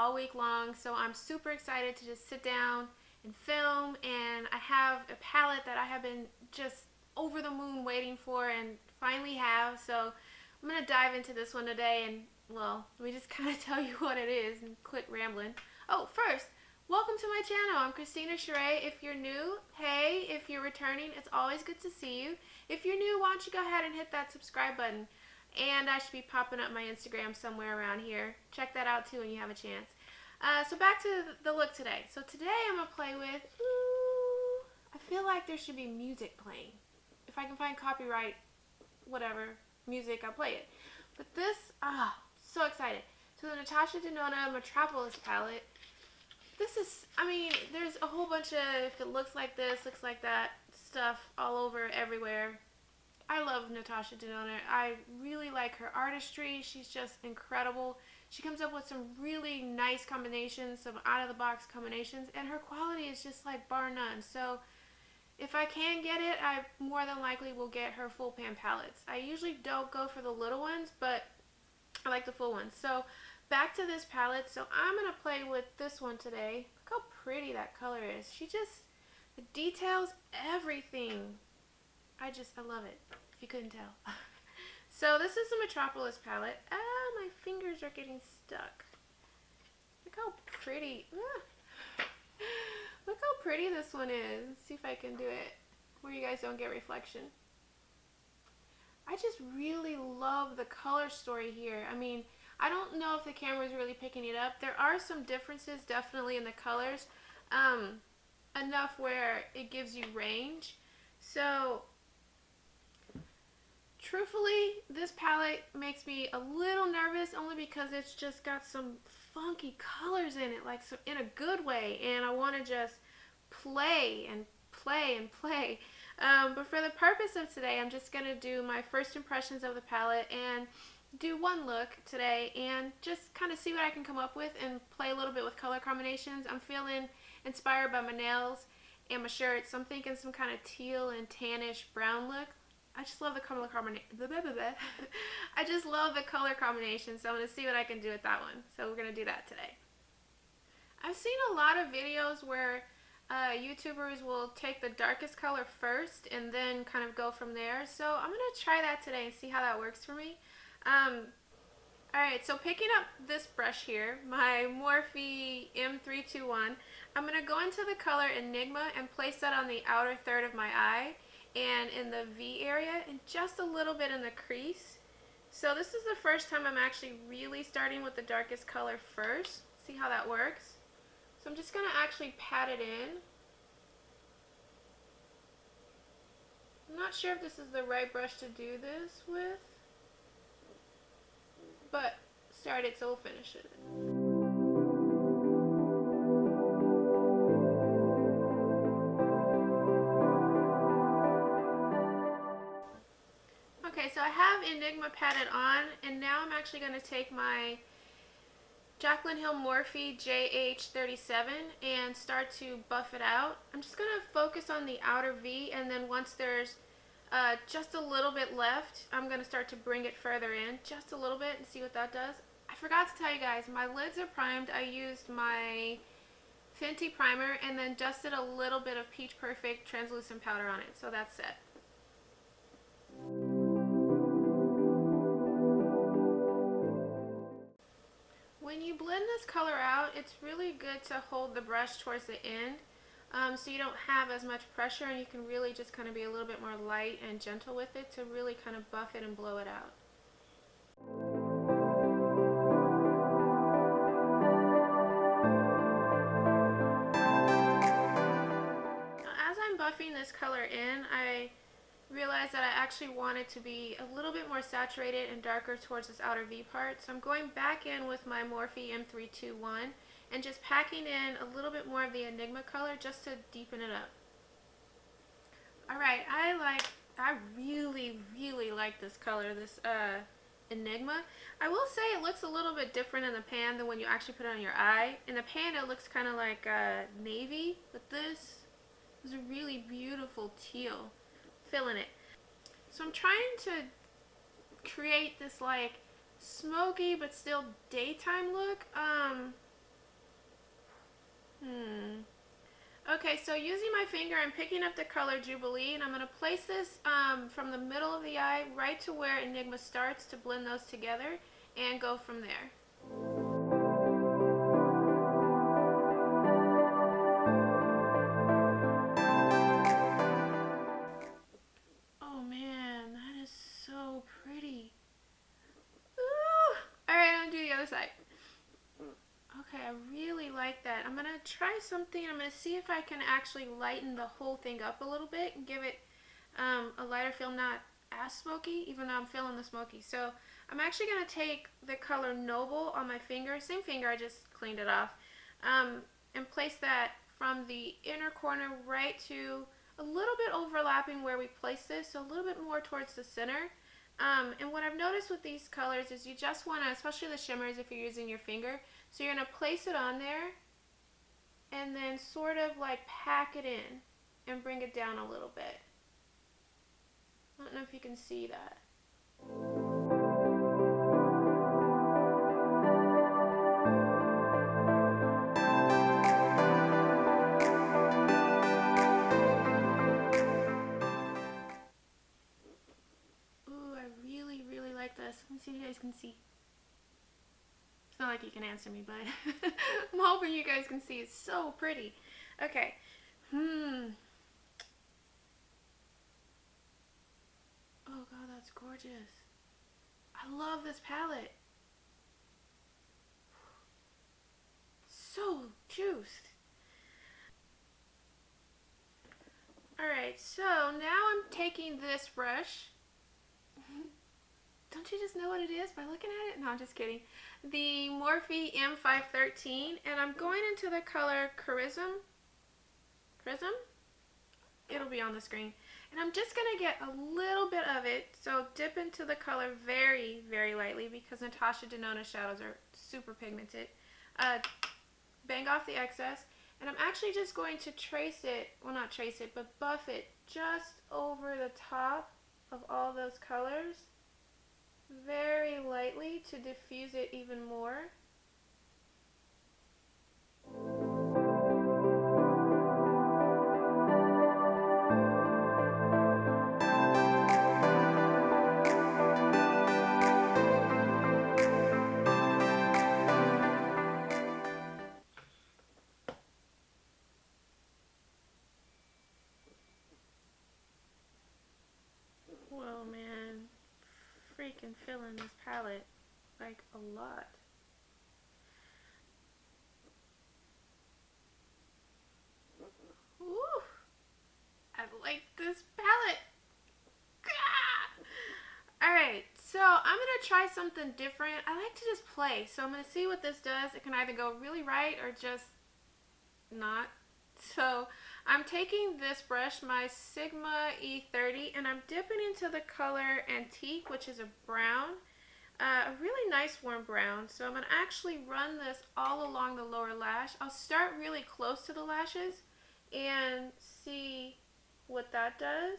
all week long, so I'm super excited to just sit down and film. And I have a palette that I have been just over the moon waiting for and finally have. So I'm going to dive into this one today, and well, let me just kind of tell you what it is and quit rambling. Oh, first, welcome to my channel. I'm Christina Sheree. If you're new, hey. If you're returning, it's always good to see you. If you're new, why don't you go ahead and hit that subscribe button. And I should be popping up my Instagram somewhere around here. Check that out too when you have a chance. So back to the look today. So today I'm going to play with, I feel like there should be music playing. If I can find copyright, whatever, music, I'll play it. But this, so excited. So the NATASHA DENONA Metropolis Palette. This is, I mean, there's a whole bunch of, if it looks like this, looks like that, stuff all over, everywhere. I love NATASHA DENONA. I really like her artistry. She's just incredible. She comes up with some really nice combinations, some out-of-the-box combinations, and her quality is just like bar none. So if I can get it, I more than likely will get her full pan palettes. I usually don't go for the little ones, but I like the full ones. So back to this palette. So I'm going to play with this one today. Look how pretty that color is. She just, the details, everything. I love it, if you couldn't tell. So this is the Metropolis palette. My fingers are getting stuck. Look how pretty. Look how pretty this one is. Let's see if I can do it where you guys don't get reflection. I just really love the color story here. I mean, I don't know if the camera is really picking it up. There are some differences definitely in the colors. Enough where it gives you range. So truthfully, this palette makes me a little nervous only because it's just got some funky colors in it, like so in a good way, and I want to just play and play and play. But for the purpose of today, I'm just going to do my first impressions of the palette and do one look today and just kind of see what I can come up with and play a little bit with color combinations. I'm feeling inspired by my nails and my shirt, so I'm thinking some kind of teal and tannish brown look. I just love the color combination. I just love the color combination, so I'm going to see what I can do with that one. So we're going to do that today. I've seen a lot of videos where YouTubers will take the darkest color first and then kind of go from there. So I'm going to try that today and see how that works for me. Alright, so picking up this brush here, my Morphe M321, I'm going to go into the color Enigma and place that on the outer third of my eye and in the V area and just a little bit in the crease. So this is the first time I'm actually really starting with the darkest color first. See how that works? So I'm just going to actually pat it in. I'm not sure if this is the right brush to do this with, but start it so we'll finish it. Okay, so I have Enigma patted on, and now I'm actually going to take my Jaclyn Hill Morphe JH37 and start to buff it out. I'm just going to focus on the outer V, and then once there's just a little bit left, I'm going to start to bring it further in just a little bit and see what that does. I forgot to tell you guys, my lids are primed. I used my Fenty primer and then dusted a little bit of Peach Perfect translucent powder on it, so that's set. When you blend this color out, it's really good to hold the brush towards the end so you don't have as much pressure, and you can really just kind of be a little bit more light and gentle with it to really kind of buff it and blow it out. Now, as I'm buffing this color in, I realized that I actually want it to be a little bit more saturated and darker towards this outer V part. So I'm going back in with my Morphe M321 and just packing in a little bit more of the Enigma color just to deepen it up. Alright, I really like this color, this Enigma. I will say it looks a little bit different in the pan than when you actually put it on your eye. In the pan it looks kind of like navy, but this is a really beautiful teal. Feeling it. So I'm trying to create this like smoky but still daytime look. Okay, so using my finger, I'm picking up the color Jubilee, and I'm going to place this from the middle of the eye right to where Enigma starts to blend those together and go from there. Oh man, that is so pretty. Ooh. Alright, I'm going to do the other side. Okay, I really like that. I'm going to try something. I'm going to see if I can actually lighten the whole thing up a little bit and give it a lighter feel, not as smoky, even though I'm feeling the smoky. So I'm actually going to take the color Noble on my finger, same finger, I just cleaned it off, and place that from the inner corner right to a little bit overlapping where we placed this, so a little bit more towards the center. And what I've noticed with these colors is you just want to, especially the shimmers if you're using your finger, so you're going to place it on there and then sort of like pack it in and bring it down a little bit. I don't know if you can see that. Ooh, I really, really like this. Let me see if you guys can see. It's not like you can answer me, but I'm hoping you guys can see. It's so pretty. Okay. Oh god, that's gorgeous. I love this palette. So juiced. Alright, so now I'm taking this brush. Don't you just know what it is by looking at it? No, I'm just kidding. The Morphe M513, and I'm going into the color Prism. It'll be on the screen. And I'm just going to get a little bit of it, so dip into the color very, very lightly because NATASHA DENONA shadows are super pigmented. Bang off the excess, and I'm actually just going to trace it, well not trace it, but buff it just over the top of all those colors very lightly to diffuse it even more. Whoa, man. Freaking feeling this palette like a lot. Ooh, I like this palette. Alright, so I'm going to try something different. I like to just play, so I'm going to see what this does. It can either go really right or just not. So I'm taking this brush, my Sigma E30, and I'm dipping into the color Antique, which is a brown, a really nice warm brown. So I'm going to actually run this all along the lower lash. I'll start really close to the lashes and see what that does,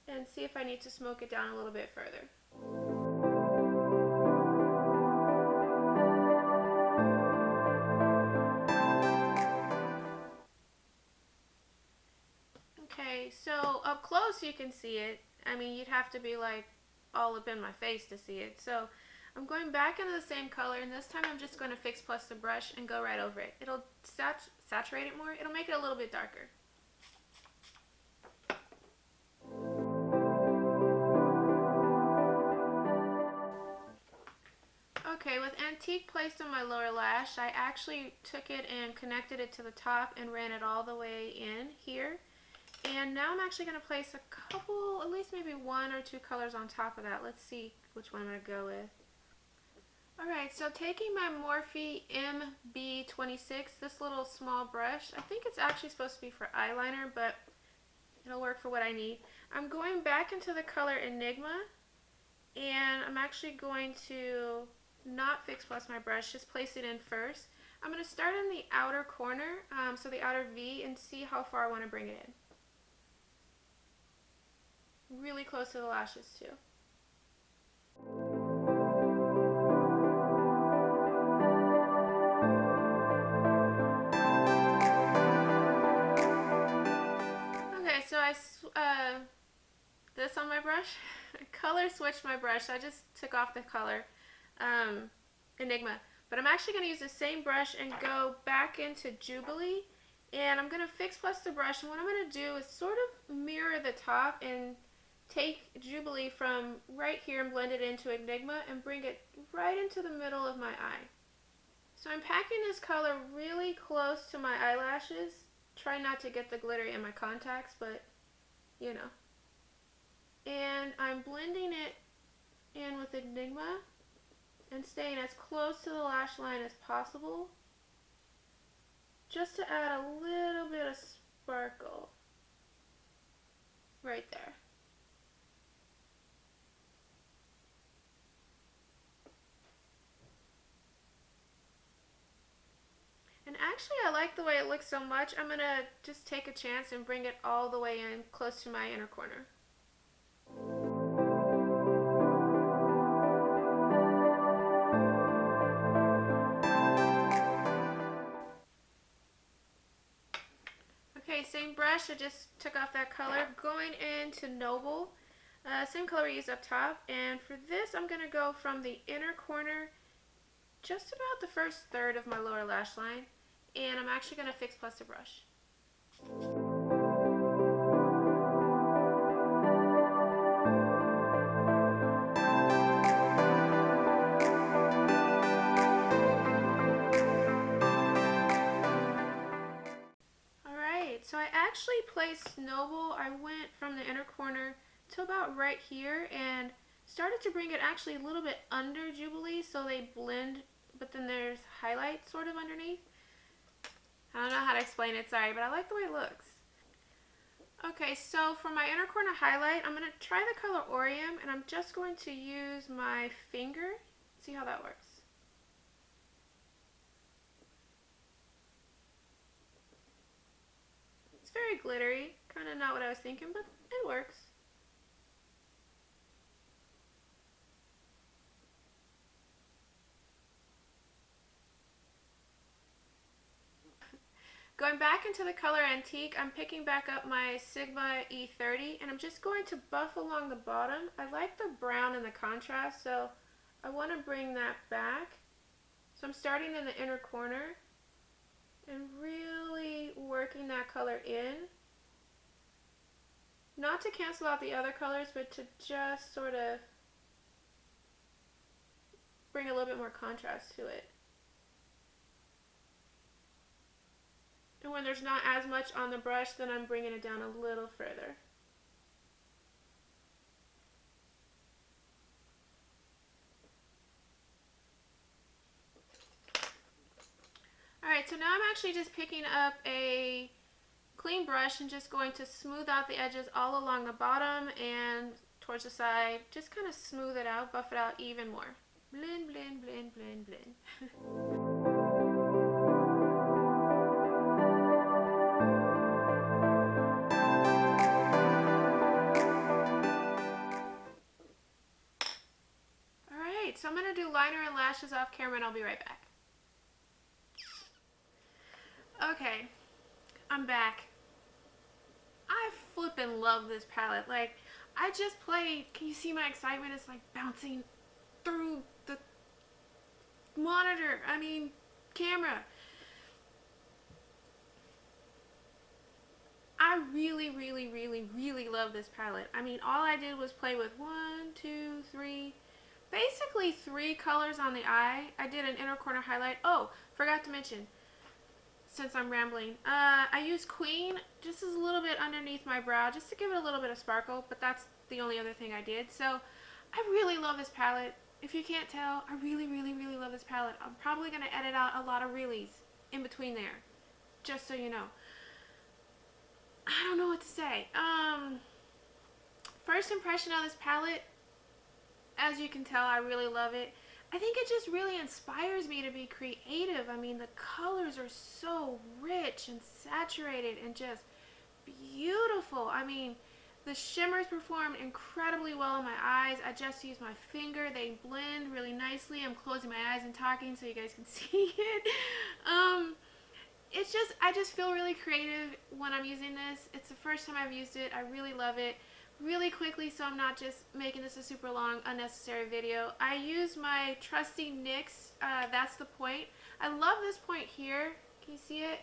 and see if I need to smoke it down a little bit further. Okay, so up close you can see it. I mean, you'd have to be like all up in my face to see it. So I'm going back into the same color, and this time I'm just going to Fix Plus the brush and go right over it. It'll saturate it more. It'll make it a little bit darker. Okay, with Antique placed on my lower lash, I actually took it and connected it to the top and ran it all the way in here. And now I'm actually going to place a couple, at least maybe one or two colors on top of that. Let's see which one I'm going to go with. Alright, so taking my Morphe MB26, this little small brush, I think it's actually supposed to be for eyeliner, but it'll work for what I need. I'm going back into the color Enigma, and I'm actually going to not Fix Plus my brush, just place it in first. I'm going to start in the outer corner, so the outer V, and see how far I want to bring it in. Really close to the lashes too. this on my brush. I color switched my brush. I just took off the color Enigma. But I'm actually going to use the same brush and go back into Jubilee. And I'm going to fix plus the brush. And what I'm going to do is sort of mirror the top and take Jubilee from right here and blend it into Enigma and bring it right into the middle of my eye. So I'm packing this color really close to my eyelashes. Try not to get the glitter in my contacts, but you know. And I'm blending it in with Enigma and staying as close to the lash line as possible, just to add a little bit of sparkle right there. And actually I like the way it looks so much, I'm going to just take a chance and bring it all the way in close to my inner corner. Okay, same brush, I just took off that color, going into Noble, same color we used up top, and for this I'm going to go from the inner corner just about the first third of my lower lash line, and I'm actually going to fix plus the brush. Alright, so I actually placed Noble. I went from the inner corner to about right here and started to bring it actually a little bit under Jubilee so they blend, but then there's highlight sort of underneath. I don't know how to explain it, sorry, but I like the way it looks. Okay, so for my inner corner highlight, I'm going to try the color Orium, and I'm just going to use my finger, see how that works. It's very glittery, kind of not what I was thinking, but it works. Going back into the color Antique, I'm picking back up my Sigma E30 and I'm just going to buff along the bottom. I like the brown and the contrast, so I want to bring that back. So I'm starting in the inner corner and really working that color in. Not to cancel out the other colors, but to just sort of bring a little bit more contrast to it. And when there's not as much on the brush, then I'm bringing it down a little further. Alright, so now I'm actually just picking up a clean brush and just going to smooth out the edges all along the bottom and towards the side. Just kind of smooth it out, buff it out even more. Blend, blend, blend, blend, blend. So I'm going to do liner and lashes off camera and I'll be right back. Okay, I'm back. I flippin' love this palette. Like, I just played, can you see my excitement? It's like bouncing through the monitor, camera. I really, really, really, really love this palette. All I did was play with 1, 2, 3... basically 3 colors on the eye. I did an inner corner highlight. Oh, forgot to mention, since I'm rambling, I used Queen just as a little bit underneath my brow just to give it a little bit of sparkle, but that's the only other thing I did. So I really love this palette. If you can't tell, I really, really, really love this palette. I'm probably going to edit out a lot of reallys in between there, just so you know. I don't know what to say. First impression of this palette, as you can tell, I really love it. I think it just really inspires me to be creative. The colors are so rich and saturated and just beautiful. The shimmers perform incredibly well in my eyes. I just use my finger. They blend really nicely. I'm closing my eyes and talking so you guys can see it. It I just feel really creative when I'm using this. It's the first time I've used it. I really love it. Really quickly, so I'm not just making this a super long unnecessary video, I use my trusty NYX, that's the point. I love this point here. Can you see it?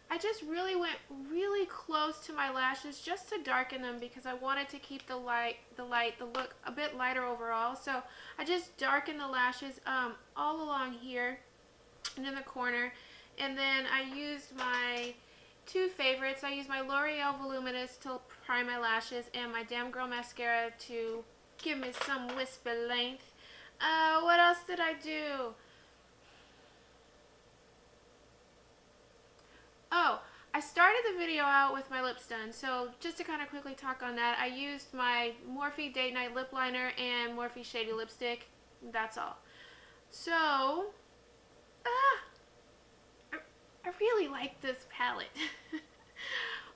I just really went really close to my lashes just to darken them because I wanted to keep the look a bit lighter overall. So I just darkened the lashes all along here and in the corner. And then I used my two favorites. I used my L'Oreal Voluminous to prime my lashes and my Damn Girl Mascara to give me some wispy length. What else did I do? Oh, I started the video out with my lips done, so just to kind of quickly talk on that, I used my Morphe Date Night Lip Liner and Morphe Shady Lipstick. That's all. So, I really like this palette.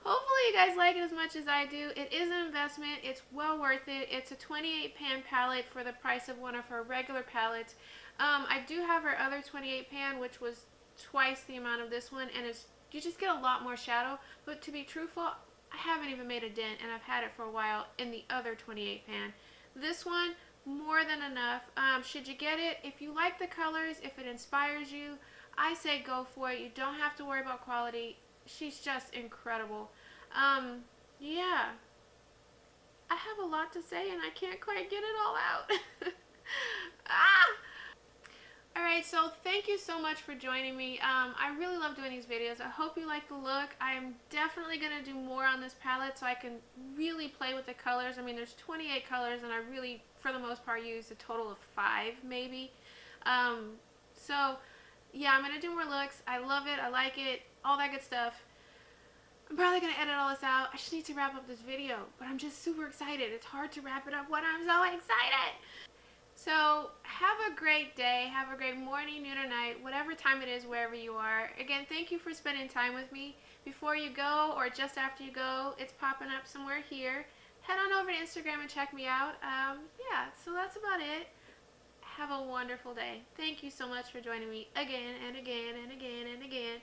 Hopefully you guys like it as much as I do. It is an investment. It's well worth it. It's a 28 pan palette for the price of one of her regular palettes. I do have her other 28 pan, which was twice the amount of this one, and you just get a lot more shadow. But to be truthful, I haven't even made a dent, and I've had it for a while in the other 28 pan. This one, more than enough. Should you get it, if you like the colors, if it inspires you, I say go for it. You don't have to worry about quality. She's just incredible. Yeah. I have a lot to say and I can't quite get it all out. Alright, so thank you so much for joining me. I really love doing these videos. I hope you like the look. I'm definitely going to do more on this palette so I can really play with the colors. I mean, there's 28 colors and I really, for the most part, use a total of 5 maybe. So yeah, I'm going to do more looks. I love it. I like it. All that good stuff. I'm probably going to edit all this out. I just need to wrap up this video, but I'm just super excited. It's hard to wrap it up when I'm so excited. So have a great day. Have a great morning, noon, or night, whatever time it is, wherever you are. Again, thank you for spending time with me. Before you go or just after you go, it's popping up somewhere here. Head on over to Instagram and check me out. Yeah, so that's about it. Have a wonderful day. Thank you so much for joining me again and again and again and again.